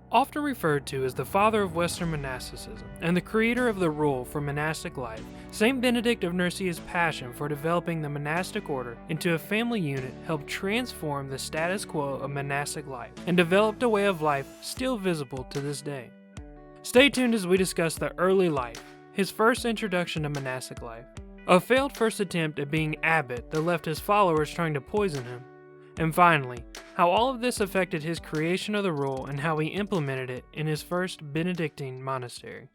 Often referred to as the Father of Western Monasticism and the creator of the rule for monastic life, St. Benedict of Nursia's passion for developing the monastic order into a family unit helped transform the status quo of monastic life and developed a way of life still visible to this day. Stay tuned as we discuss the early life, his first introduction to monastic life, a failed first attempt at being abbot that left his followers trying to poison him, and finally, how all of this affected his creation of the rule and how he implemented it in his first Benedictine monastery.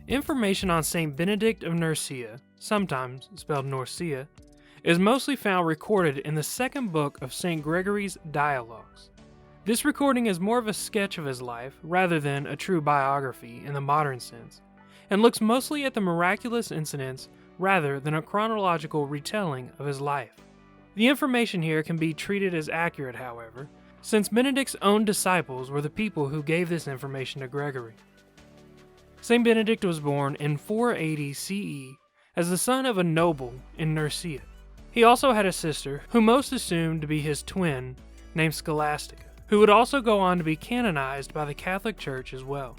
Information on St. Benedict of Nursia, sometimes spelled Norcia, is mostly found recorded in the second book of St. Gregory's Dialogues. This recording is more of a sketch of his life rather than a true biography in the modern sense, and looks mostly at the miraculous incidents rather than a chronological retelling of his life. The information here can be treated as accurate, however, since Benedict's own disciples were the people who gave this information to Gregory. St. Benedict was born in 480 CE as the son of a noble in Nursia. He also had a sister, who most assumed to be his twin, named Scholastica, who would also go on to be canonized by the Catholic Church as well.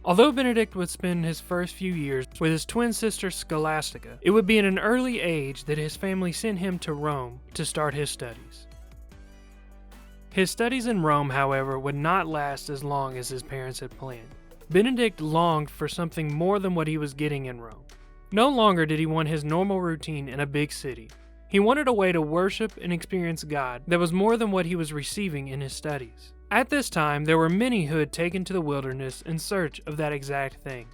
Although Benedict would spend his first few years with his twin sister Scholastica, it would be in an early age that his family sent him to Rome to start his studies. His studies in Rome, however, would not last as long as his parents had planned. Benedict longed for something more than what he was getting in Rome. No longer did he want his normal routine in a big city. He wanted a way to worship and experience God that was more than what he was receiving in his studies. At this time, there were many who had taken to the wilderness in search of that exact thing.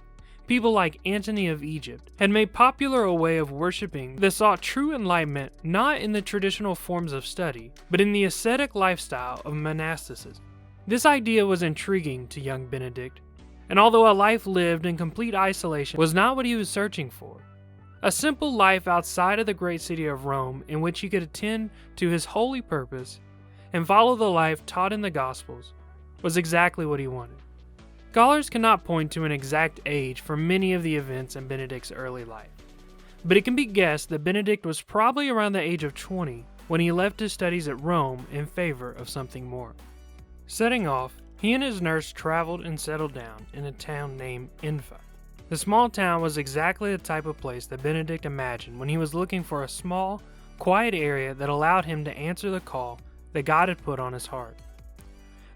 People like Antony of Egypt had made popular a way of worshiping that sought true enlightenment not in the traditional forms of study, but in the ascetic lifestyle of monasticism. This idea was intriguing to young Benedict, and although a life lived in complete isolation was not what he was searching for, a simple life outside of the great city of Rome in which he could attend to his holy purpose and follow the life taught in the Gospels was exactly what he wanted. Scholars cannot point to an exact age for many of the events in Benedict's early life, but it can be guessed that Benedict was probably around the age of 20 when he left his studies at Rome in favor of something more. Setting off, he and his nurse traveled and settled down in a town named Infa. The small town was exactly the type of place that Benedict imagined when he was looking for a small, quiet area that allowed him to answer the call that God had put on his heart.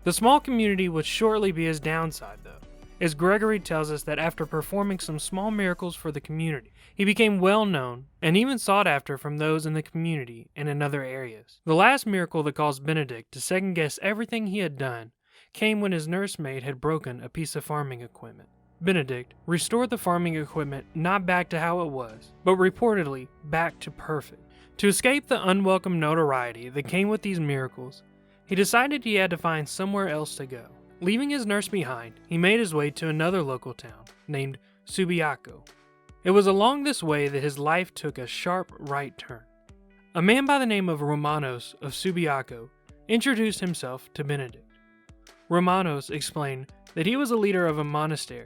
The small community would shortly be his downside, though, as Gregory tells us that after performing some small miracles for the community, he became well known and even sought after from those in the community and in other areas. The last miracle that caused Benedict to second-guess everything he had done came when his nursemaid had broken a piece of farming equipment. Benedict restored the farming equipment not back to how it was, but reportedly back to perfect. To escape the unwelcome notoriety that came with these miracles, he decided he had to find somewhere else to go. Leaving his nurse behind, he made his way to another local town named Subiaco. It was along this way that his life took a sharp right turn. A man by the name of Romanos of Subiaco introduced himself to Benedict. Romanos explained that he was a leader of a monastery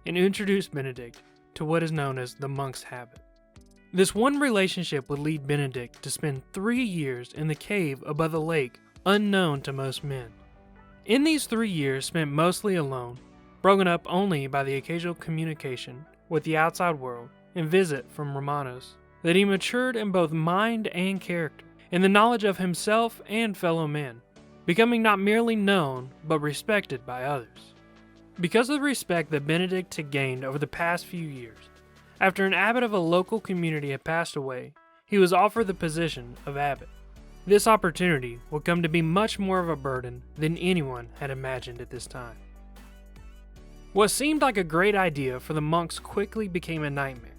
and introduced Benedict to what is known as the monk's habit. This one relationship would lead Benedict to spend 3 years in the cave above the lake, unknown to most men. In these 3 years spent mostly alone, broken up only by the occasional communication with the outside world and visit from Romanos, that he matured in both mind and character, in the knowledge of himself and fellow men, becoming not merely known, but respected by others. Because of the respect that Benedict had gained over the past few years, after an abbot of a local community had passed away, he was offered the position of abbot. This opportunity would come to be much more of a burden than anyone had imagined at this time. What seemed like a great idea for the monks quickly became a nightmare.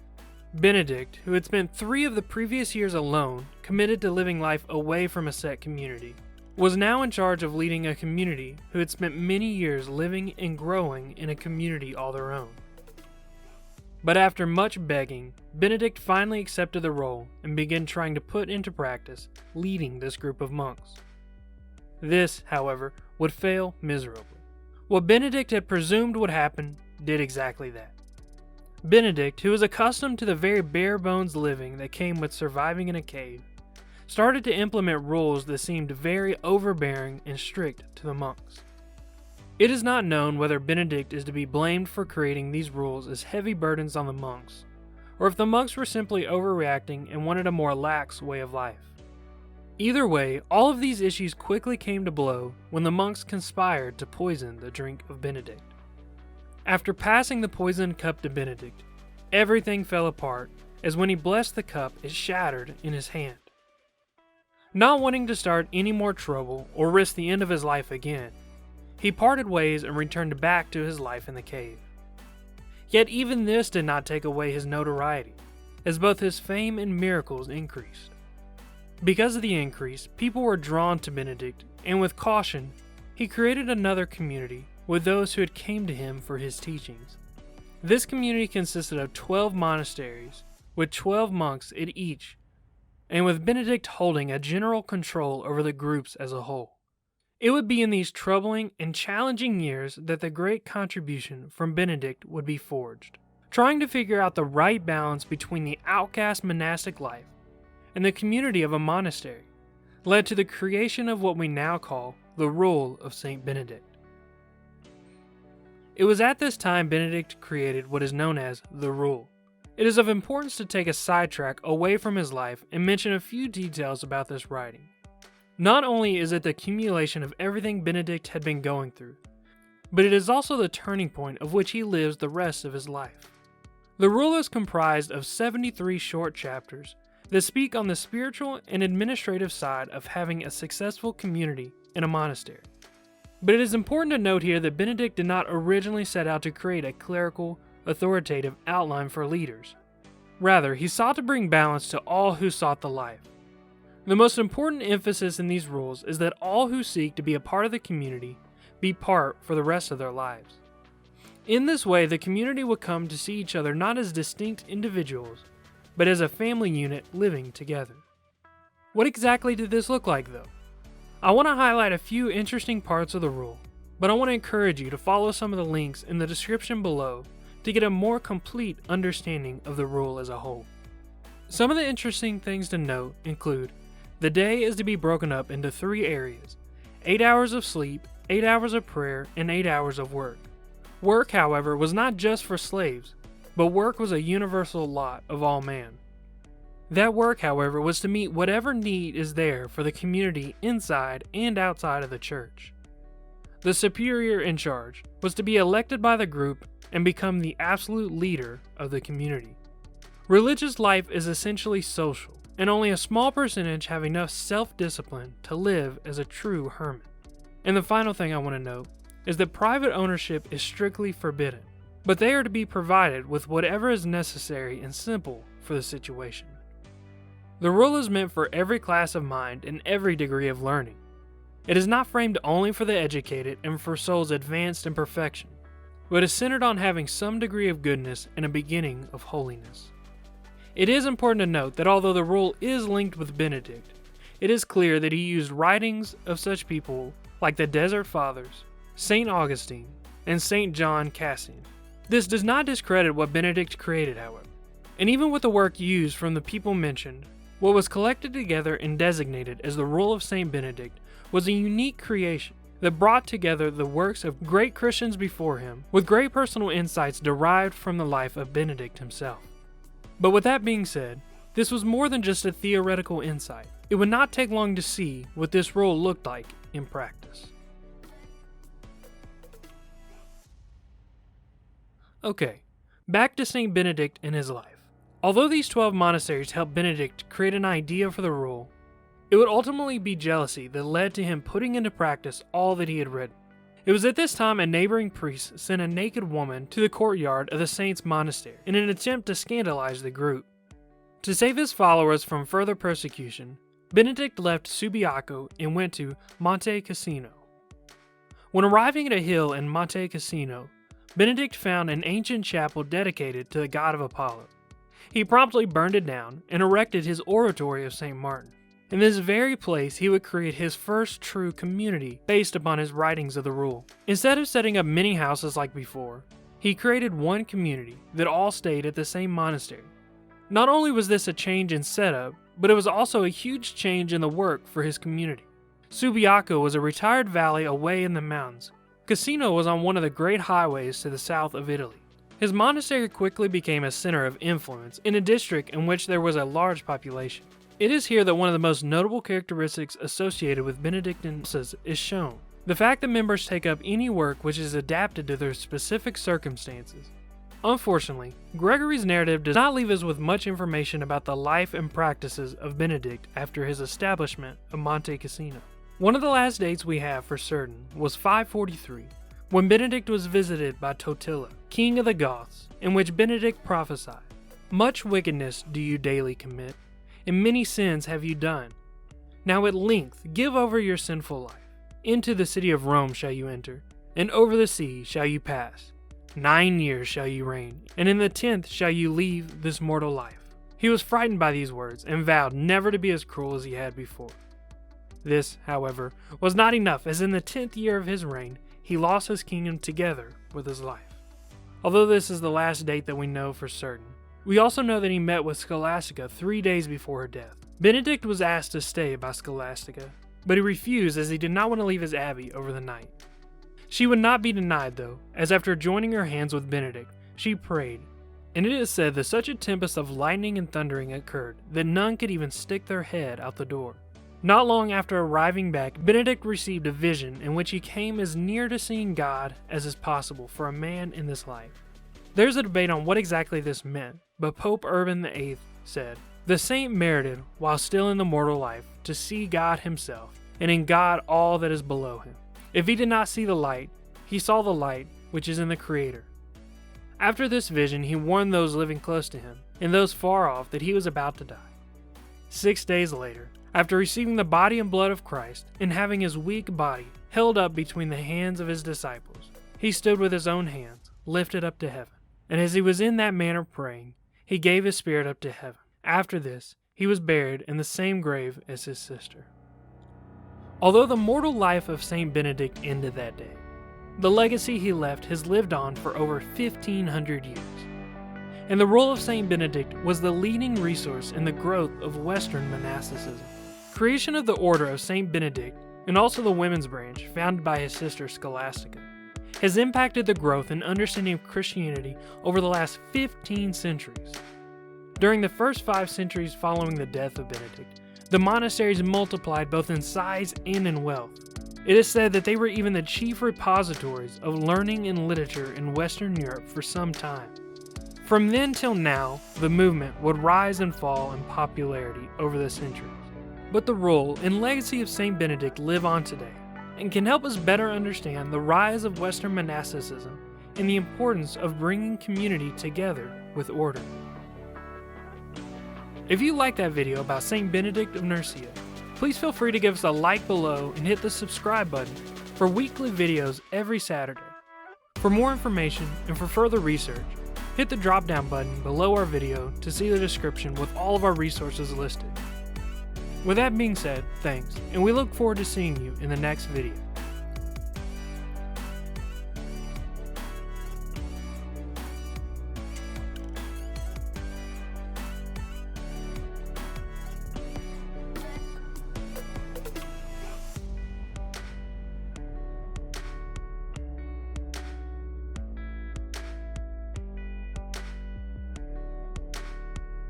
Benedict, who had spent 3 of the previous years alone, committed to living life away from a set community, was now in charge of leading a community who had spent many years living and growing in a community all their own. But after much begging, Benedict finally accepted the role and began trying to put into practice leading this group of monks. This, however, would fail miserably. What Benedict had presumed would happen did exactly that. Benedict, who was accustomed to the very bare-bones living that came with surviving in a cave, started to implement rules that seemed very overbearing and strict to the monks. It is not known whether Benedict is to be blamed for creating these rules as heavy burdens on the monks, or if the monks were simply overreacting and wanted a more lax way of life. Either way, all of these issues quickly came to blow when the monks conspired to poison the drink of Benedict. After passing the poisoned cup to Benedict, everything fell apart, as when he blessed the cup, it shattered in his hand. Not wanting to start any more trouble or risk the end of his life again, he parted ways and returned back to his life in the cave. Yet even this did not take away his notoriety, as both his fame and miracles increased. Because of the increase, people were drawn to Benedict, and with caution, he created another community with those who had came to him for his teachings. This community consisted of 12 monasteries, with 12 monks at each, and with Benedict holding a general control over the groups as a whole. It would be in these troubling and challenging years that the great contribution from Benedict would be forged, trying to figure out the right balance between the outcast monastic life and the community of a monastery, led to the creation of what we now call the Rule of St. Benedict. It was at this time Benedict created what is known as the Rule. It is of importance to take a sidetrack away from his life and mention a few details about this writing. Not only is it the accumulation of everything Benedict had been going through, but it is also the turning point of which he lives the rest of his life. The Rule is comprised of 73 short chapters that speak on the spiritual and administrative side of having a successful community in a monastery. But it is important to note here that Benedict did not originally set out to create a clerical, authoritative outline for leaders. Rather, he sought to bring balance to all who sought the life. The most important emphasis in these rules is that all who seek to be a part of the community be part for the rest of their lives. In this way, the community would come to see each other not as distinct individuals, but as a family unit living together. What exactly did this look like, though? I want to highlight a few interesting parts of the rule, but I want to encourage you to follow some of the links in the description below to get a more complete understanding of the rule as a whole. Some of the interesting things to note include the day is to be broken up into 3 areas: 8 hours of sleep, 8 hours of prayer, and 8 hours of work. Work, however, was not just for slaves, but work was a universal lot of all man. That work, however, was to meet whatever need is there for the community inside and outside of the church. The superior in charge was to be elected by the group and become the absolute leader of the community. Religious life is essentially social, and only a small percentage have enough self-discipline to live as a true hermit. And the final thing I want to note is that private ownership is strictly forbidden, but they are to be provided with whatever is necessary and simple for the situation. The rule is meant for every class of mind and every degree of learning. It is not framed only for the educated and for souls advanced in perfection, but is centered on having some degree of goodness and a beginning of holiness. It is important to note that although the rule is linked with Benedict, it is clear that he used writings of such people like the Desert Fathers, St. Augustine, and St. John Cassian. This does not discredit what Benedict created, however, and even with the work used from the people mentioned, what was collected together and designated as the Rule of St. Benedict was a unique creation that brought together the works of great Christians before him with great personal insights derived from the life of Benedict himself. But with that being said, this was more than just a theoretical insight. It would not take long to see what this rule looked like in practice. Okay, back to St. Benedict and his life. Although these 12 monasteries helped Benedict create an idea for the rule, it would ultimately be jealousy that led to him putting into practice all that he had written. It was at this time a neighboring priest sent a naked woman to the courtyard of the saint's monastery in an attempt to scandalize the group. To save his followers from further persecution, Benedict left Subiaco and went to Monte Cassino. When arriving at a hill in Monte Cassino, Benedict found an ancient chapel dedicated to the god of Apollo. He promptly burned it down and erected his oratory of St. Martin. In this very place, he would create his first true community based upon his writings of the rule. Instead of setting up many houses like before, he created one community that all stayed at the same monastery. Not only was this a change in setup, but it was also a huge change in the work for his community. Subiaco was a retired valley away in the mountains. Cassino was on one of the great highways to the south of Italy. His monastery quickly became a center of influence in a district in which there was a large population. It is here that one of the most notable characteristics associated with Benedictine is shown: the fact that members take up any work which is adapted to their specific circumstances. Unfortunately, Gregory's narrative does not leave us with much information about the life and practices of Benedict after his establishment of Monte Cassino. One of the last dates we have for certain was 543, when Benedict was visited by Totila, king of the Goths, in which Benedict prophesied, "Much wickedness do you daily commit, and many sins have you done. Now at length give over your sinful life. Into the city of Rome shall you enter, and over the sea shall you pass. 9 years shall you reign, and in the 10th shall you leave this mortal life." He was frightened by these words, and vowed never to be as cruel as he had before. This, however, was not enough, as in the 10th year of his reign, he lost his kingdom together with his life. Although this is the last date that we know for certain, we also know that he met with Scholastica 3 days before her death. Benedict was asked to stay by Scholastica, but he refused as he did not want to leave his abbey over the night. She would not be denied though, as after joining her hands with Benedict, she prayed, and it is said that such a tempest of lightning and thundering occurred that none could even stick their head out the door. Not long after arriving back, Benedict received a vision in which he came as near to seeing God as is possible for a man in this life. There's a debate on what exactly this meant, but Pope Urban VIII said, "The saint merited, while still in the mortal life, to see God himself, and in God all that is below him. If he did not see the light, he saw the light which is in the Creator." After this vision, he warned those living close to him, and those far off, that he was about to die. 6 days later, after receiving the body and blood of Christ, and having his weak body held up between the hands of his disciples, he stood with his own hands lifted up to heaven. And as he was in that manner praying, he gave his spirit up to heaven. After this, he was buried in the same grave as his sister. Although the mortal life of Saint Benedict ended that day, the legacy he left has lived on for over 1,500 years. And the role of Saint Benedict was the leading resource in the growth of Western monasticism. Creation of the order of Saint Benedict, and also the women's branch founded by his sister Scholastica, has impacted the growth and understanding of Christianity over the last 15 centuries. During the first 5 centuries following the death of Benedict, the monasteries multiplied both in size and in wealth. It is said that they were even the chief repositories of learning and literature in Western Europe for some time. From then till now, the movement would rise and fall in popularity over the centuries. But the role and legacy of Saint Benedict live on today, and can help us better understand the rise of Western monasticism and the importance of bringing community together with order. If you liked that video about Saint Benedict of Nursia, please feel free to give us a like below and hit the subscribe button for weekly videos every Saturday. For more information and for further research, hit the drop down button below our video to see the description with all of our resources listed. With that being said, thanks, and we look forward to seeing you in the next video.